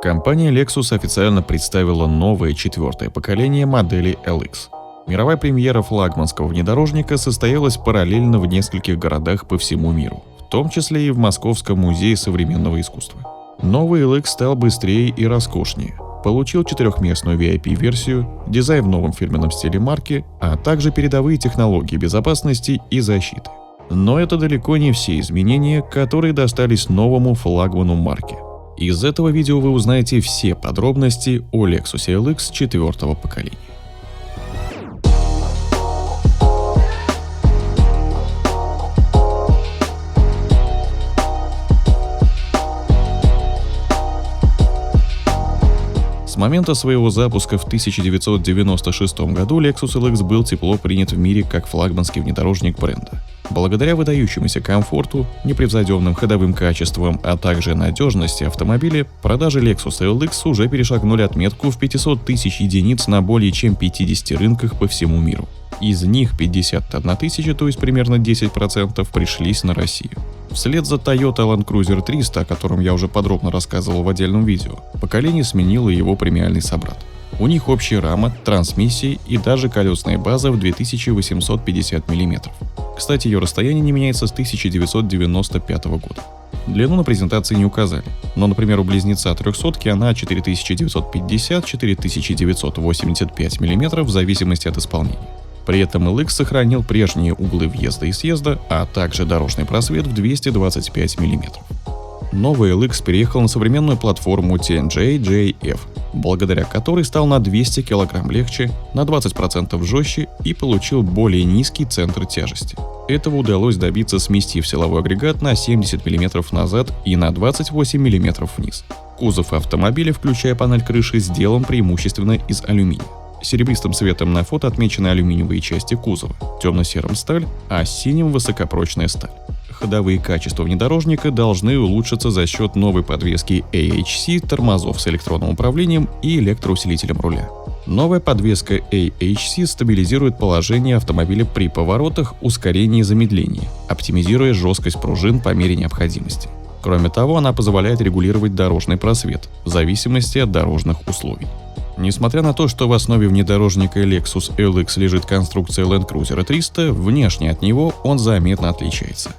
Компания Lexus официально представила новое четвертое поколение модели LX. Мировая премьера флагманского внедорожника состоялась параллельно в нескольких городах по всему миру, в том числе и в Московском музее современного искусства. Новый LX стал быстрее и роскошнее, получил четырехместную VIP-версию, дизайн в новом фирменном стиле марки, а также передовые технологии безопасности и защиты. Но это далеко не все изменения, которые достались новому флагману марки. Из этого видео вы узнаете все подробности о Lexus LX четвертого поколения. С момента своего запуска в 1996 году Lexus LX был тепло принят в мире как флагманский внедорожник бренда. Благодаря выдающемуся комфорту, непревзойденным ходовым качествам, а также надежности автомобиля, продажи Lexus LX уже перешагнули отметку в 500 тысяч единиц на более чем 50 рынках по всему миру. Из них 51 тысяча, то есть примерно 10%, пришлись на Россию. Вслед за Toyota Land Cruiser 300, о котором я уже подробно рассказывал в отдельном видео, поколение сменило его премиальный собрат. У них общая рама, трансмиссия и даже колесная база в 2850 мм. Кстати, ее расстояние не меняется с 1995 года. Длину на презентации не указали, но, например, у близнеца 300 она 4950-4985 мм в зависимости от исполнения. При этом LX сохранил прежние углы въезда и съезда, а также дорожный просвет в 225 мм. Новый LX переехал на современную платформу TNGA-JF, благодаря которой стал на 200 кг легче, на 20% жестче и получил более низкий центр тяжести. Этого удалось добиться, сместив силовой агрегат на 70 мм назад и на 28 мм вниз. Кузов автомобиля, включая панель крыши, сделан преимущественно из алюминия. Серебристым цветом на фото отмечены алюминиевые части кузова, темно-серым сталь, а синим высокопрочная сталь. Ходовые качества внедорожника должны улучшиться за счет новой подвески AHC, тормозов с электронным управлением и электроусилителем руля. Новая подвеска AHC стабилизирует положение автомобиля при поворотах, ускорении и замедлении, оптимизируя жесткость пружин по мере необходимости. Кроме того, она позволяет регулировать дорожный просвет в зависимости от дорожных условий. Несмотря на то, что в основе внедорожника Lexus LX лежит конструкция Land Cruiser 300, внешне от него он заметно отличается.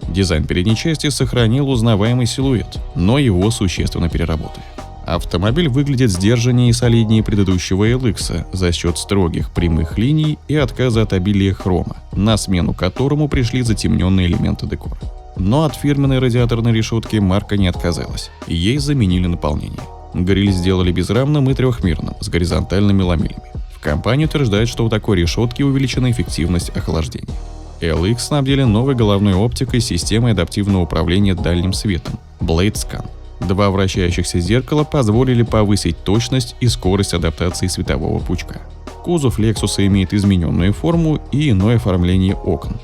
Дизайн передней части сохранил узнаваемый силуэт, но его существенно переработали. Автомобиль выглядит сдержаннее и солиднее предыдущего LX за счет строгих прямых линий и отказа от обилия хрома, на смену которому пришли затемненные элементы декора. Но от фирменной радиаторной решетки марка не отказалась, и ей заменили наполнение. Гриль сделали безрамным и трехмерным, с горизонтальными ламелями. В компании утверждают, что у такой решетки увеличена эффективность охлаждения. LX снабдили новой головной оптикой с системой адаптивного управления дальним светом Blade Scan. Два вращающихся зеркала позволили повысить точность и скорость адаптации светового пучка. Кузов Lexus имеет измененную форму и иное оформление окон.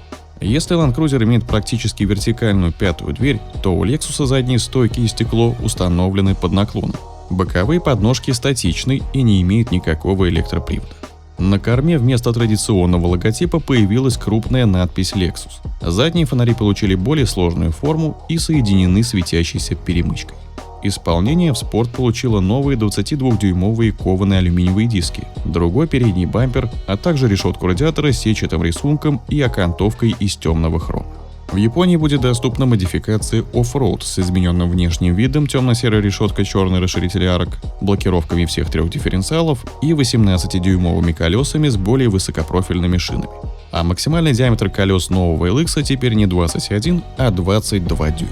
Если Land Cruiser имеет практически вертикальную пятую дверь, то у Lexus задние стойки и стекло установлены под наклоном. Боковые подножки статичны и не имеют никакого электропривода. На корме вместо традиционного логотипа появилась крупная надпись Lexus. Задние фонари получили более сложную форму и соединены светящейся перемычкой. Исполнение в спорт получило новые 22-дюймовые кованые алюминиевые диски, другой передний бампер, а также решетку радиатора с сетчатым рисунком и окантовкой из темного хрома. В Японии будет доступна модификация Off-Road с измененным внешним видом, темно-серая решетка, черный расширитель арок, блокировками всех трех дифференциалов и 18-дюймовыми колесами с более высокопрофильными шинами. А максимальный диаметр колес нового LX теперь не 21, а 22 дюйма.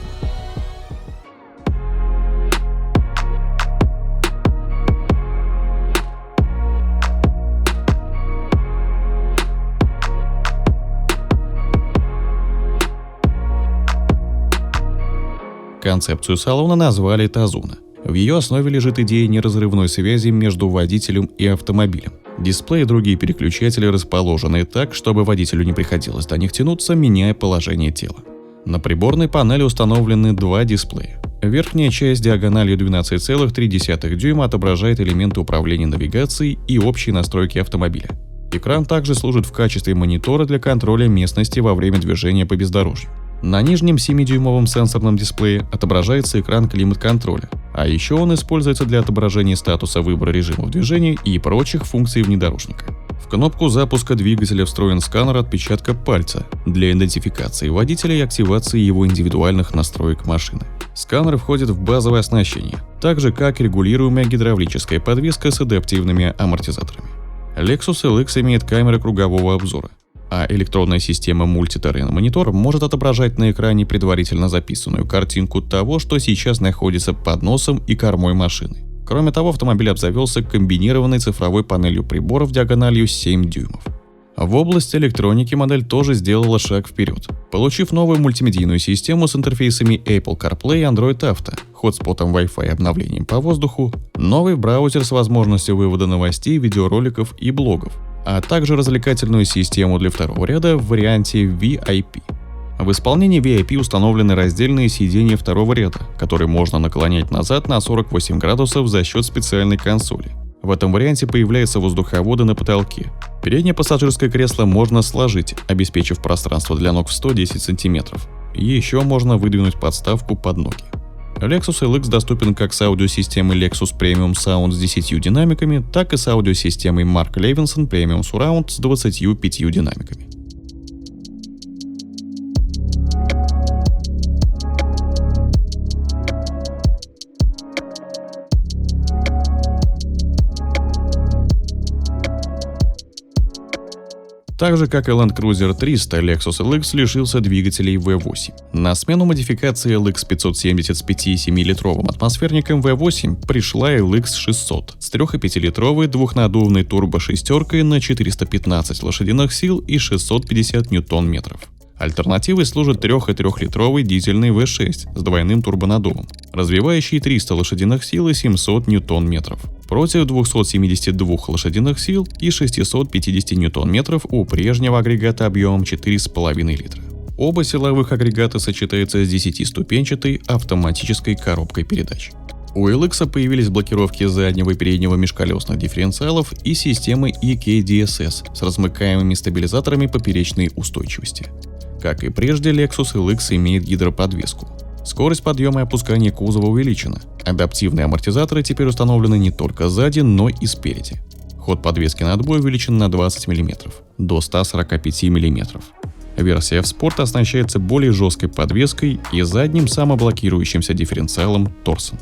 Концепцию салона назвали Тазуна. В ее основе лежит идея неразрывной связи между водителем и автомобилем. Дисплей и другие переключатели расположены так, чтобы водителю не приходилось до них тянуться, меняя положение тела. На приборной панели установлены два дисплея. Верхняя часть диагональю 12,3 дюйма отображает элементы управления навигацией и общие настройки автомобиля. Экран также служит в качестве монитора для контроля местности во время движения по бездорожью. На нижнем 7-дюймовом сенсорном дисплее отображается экран климат-контроля, А еще он используется для отображения статуса выбора режимов движения и прочих функций внедорожника. В кнопку запуска двигателя встроен сканер отпечатка пальца для идентификации водителя и активации его индивидуальных настроек машины. Сканер входит в базовое оснащение, так же как регулируемая гидравлическая подвеска с адаптивными амортизаторами. Lexus LX имеет камеры кругового обзора, а электронная система Multi-Terrain Monitor может отображать на экране предварительно записанную картинку того, что сейчас находится под носом и кормой машины. Кроме того, автомобиль обзавелся комбинированной цифровой панелью приборов диагональю 7 дюймов. В области электроники модель тоже сделала шаг вперед, получив новую мультимедийную систему с интерфейсами Apple CarPlay и Android Auto, хотспотом Wi-Fi и обновлением по воздуху, новый браузер с возможностью вывода новостей, видеороликов и блогов, а также развлекательную систему для второго ряда в варианте VIP. В исполнении VIP установлены раздельные сиденья второго ряда, которые можно наклонять назад на 48 градусов за счет специальной консоли. В этом варианте появляются воздуховоды на потолке. Переднее пассажирское кресло можно сложить, обеспечив пространство для ног в 110 см. Еще можно выдвинуть подставку под ноги. Lexus LX доступен как с аудиосистемой Lexus Premium Sound с 10 динамиками, так и с аудиосистемой Mark Levinson Premium Surround с 25 динамиками. Так же, как и Land Cruiser 300, Lexus LX лишился двигателей V8. На смену модификации LX 570 с 5,7-литровым атмосферником V8 пришла LX 600 с 3,5-литровой двухнаддувной турбо-шестеркой на 415 лошадиных сил и 650 ньютон-метров. Альтернативой служит 3,3-литровый дизельный V6 с двойным турбонаддувом, развивающий 300 лошадиных сил и 700 ньютон-метров, против 272 лошадиных сил и 650 ньютон-метров у прежнего агрегата объемом 4,5 литра. Оба силовых агрегата сочетаются с 10-ступенчатой автоматической коробкой передач. У LX появились блокировки заднего и переднего межколесных дифференциалов и системы EKDSS с размыкаемыми стабилизаторами поперечной устойчивости. Как и прежде, Lexus LX имеет гидроподвеску. Скорость подъема и опускания кузова увеличена. Адаптивные амортизаторы теперь установлены не только сзади, но и спереди. Ход подвески на отбой увеличен на 20 мм, до 145 мм. Версия в Sport оснащается более жесткой подвеской и задним самоблокирующимся дифференциалом Torsen.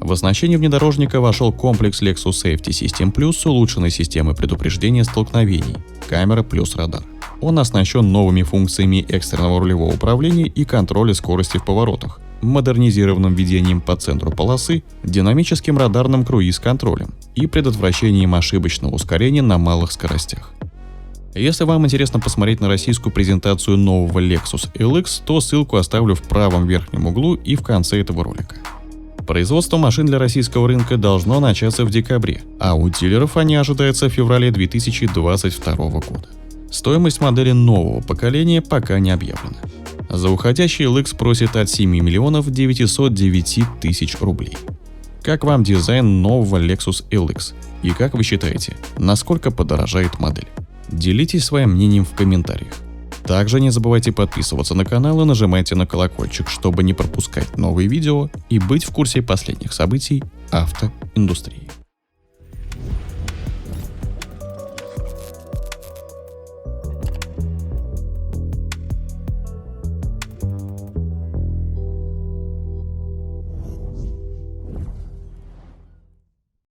В оснащение внедорожника вошел комплекс Lexus Safety System Plus с улучшенной системой предупреждения столкновений, камера плюс радар. Он оснащен новыми функциями экстренного рулевого управления и контроля скорости в поворотах, модернизированным ведением по центру полосы, динамическим радарным круиз-контролем и предотвращением ошибочного ускорения на малых скоростях. Если вам интересно посмотреть на российскую презентацию нового Lexus LX, то ссылку оставлю в правом верхнем углу и в конце этого ролика. Производство машин для российского рынка должно начаться в декабре, а у дилеров они ожидаются в феврале 2022 года. Стоимость модели нового поколения пока не объявлена. За уходящий LX просит от 7 миллионов 909 тысяч рублей. Как вам дизайн нового Lexus LX? И как вы считаете, насколько подорожает модель? Делитесь своим мнением в комментариях. Также не забывайте подписываться на канал и нажимайте на колокольчик, чтобы не пропускать новые видео и быть в курсе последних событий автоиндустрии.